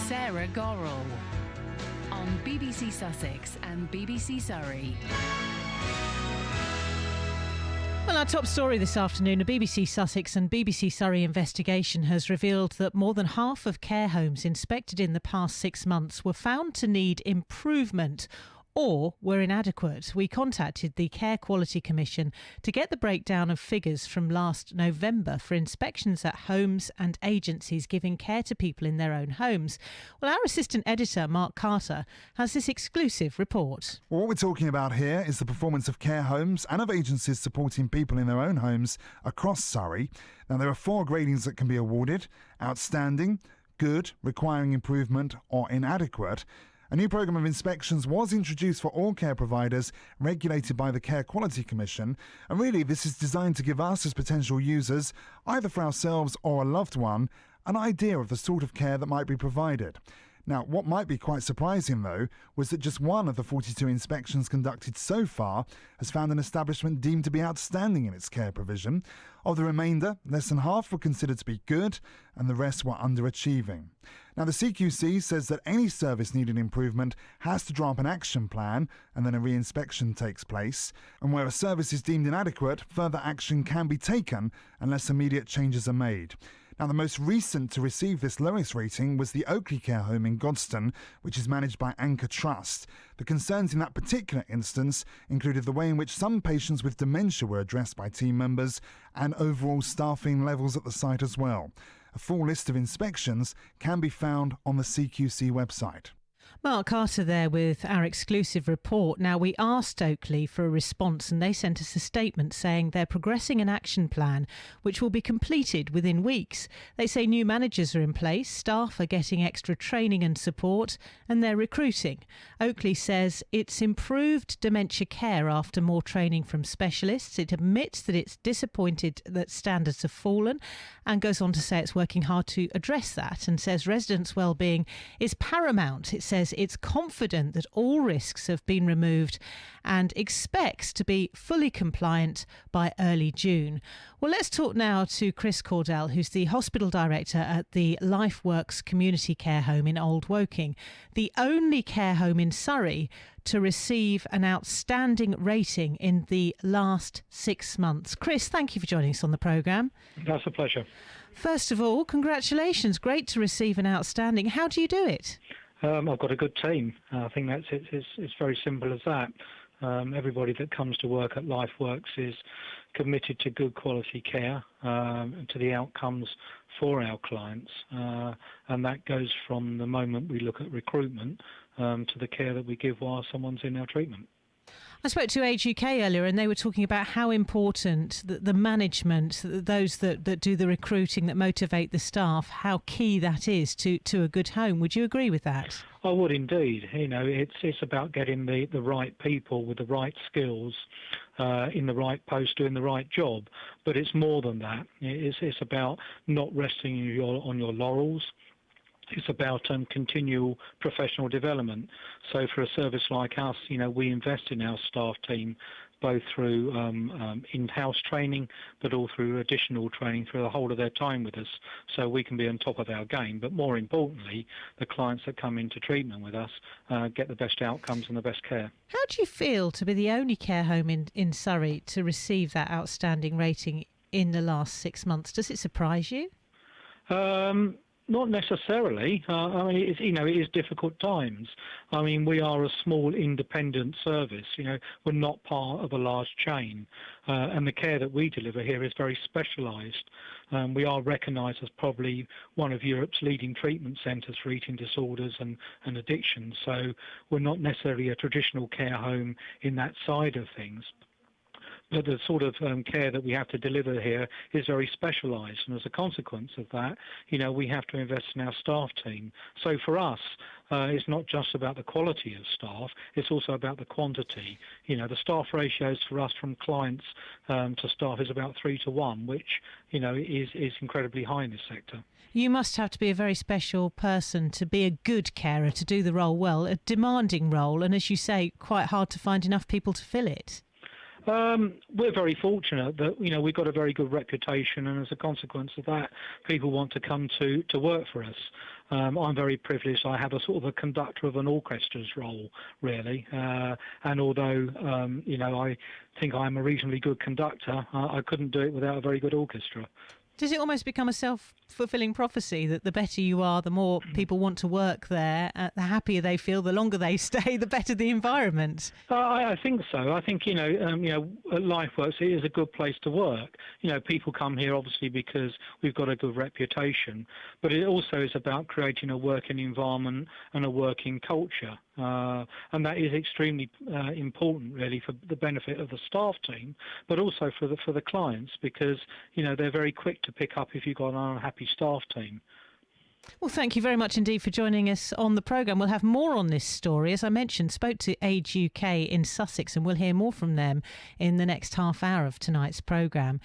Sarah Gorrell on BBC Sussex and BBC Surrey. Well, our top story this afternoon, a BBC Sussex and BBC Surrey investigation has revealed that more than half of care homes inspected in the past 6 months were found to need improvement or were inadequate. We contacted the Care Quality Commission to get the breakdown of figures from last November for inspections at homes and agencies giving care to people in their own homes. Well, our assistant editor, Mark Carter, has this exclusive report. Well, what we're talking about here is the performance of care homes and of agencies supporting people in their own homes across Surrey. Now, there are 4 gradings that can be awarded: outstanding, good, requiring improvement, or inadequate. A new programme of inspections was introduced for all care providers regulated by the Care Quality Commission, and really this is designed to give us as potential users, either for ourselves or a loved one, an idea of the sort of care that might be provided. Now, what might be quite surprising, though, was that just one of the 42 inspections conducted so far has found an establishment deemed to be outstanding in its care provision. Of the remainder, less than half were considered to be good, and the rest were underachieving. Now, the CQC says that any service needing improvement has to draw up an action plan, and then a re-inspection takes place. And where a service is deemed inadequate, further action can be taken unless immediate changes are made. Now, the most recent to receive this lowest rating was the Oakleys care home in Godstone, which is managed by Anchor Trust. The concerns in that particular instance included the way in which some patients with dementia were addressed by team members and overall staffing levels at the site as well. A full list of inspections can be found on the CQC website. Mark Carter there with our exclusive report. Now, we asked Oakleys for a response and they sent us a statement saying they're progressing an action plan which will be completed within weeks. They say new managers are in place, staff are getting extra training and support, and they're recruiting. Oakleys says it's improved dementia care after more training from specialists. It admits that it's disappointed that standards have fallen and goes on to say it's working hard to address that, and says residents' well-being is paramount. It says it's confident that all risks have been removed and expects to be fully compliant by early June. Well, let's talk now to Chris Cordell, who's the hospital director at the Lifeworks community care home in Old Woking, the only care home in Surrey to receive an outstanding rating in the last 6 months. Chris, thank you for joining us on the programme. That's a pleasure. First of all, congratulations. Great to receive an outstanding. How do you do it? I've got a good team. I think that's it. It's very simple as that. Everybody that comes to work at LifeWorks is committed to good quality care, and to the outcomes for our clients. And that goes from the moment we look at recruitment to the care that we give while someone's in our treatment. I spoke to Age UK earlier and they were talking about how important the management, those that do the recruiting, that motivate the staff, how key that is to a good home. Would you agree with that? I would indeed. You know, it's about getting the right people with the right skills in the right post doing the right job. But it's more than that. It's about not resting on your laurels. It's about continual professional development. So for a service like us, you know, we invest in our staff team both through in-house training, but all through additional training through the whole of their time with us, so we can be on top of our game. But more importantly, the clients that come into treatment with us get the best outcomes and the best care. How do you feel to be the only care home in Surrey to receive that outstanding rating in the last 6 months? Does it surprise you? Not necessarily. I mean, it is difficult times. I mean, we are a small independent service. You know, we're not part of a large chain, and the care that we deliver here is very specialised. We are recognised as probably one of Europe's leading treatment centres for eating disorders and addiction. So we're not necessarily a traditional care home in that side of things. But the sort of care that we have to deliver here is very specialised, and as a consequence of that, you know, we have to invest in our staff team. So for us, it's not just about the quality of staff; it's also about the quantity. You know, the staff ratios for us from clients to staff is about 3 to 1, which, you know, is incredibly high in this sector. You must have to be a very special person to be a good carer, to do the role well, a demanding role, and as you say, quite hard to find enough people to fill it. We're very fortunate that we've got a very good reputation, and as a consequence of that, people want to come to work for us. I'm very privileged. I have a sort of a conductor of an orchestra's role, really, and although I think I'm a reasonably good conductor, I couldn't do it without a very good orchestra. Does it almost become a self-fulfilling prophecy that the better you are, the more people want to work there, the happier they feel, the longer they stay, the better the environment? I think so. I think, at LifeWorks, it is a good place to work. People come here obviously because we've got a good reputation, but it also is about creating a working environment and a working culture. And that is extremely important, really, for the benefit of the staff team, but also for the clients, because they're very quick to pick up if you've got an unhappy staff team. Well, thank you very much indeed for joining us on the programme. We'll have more on this story. As I mentioned, spoke to Age UK in Sussex, and we'll hear more from them in the next half hour of tonight's programme.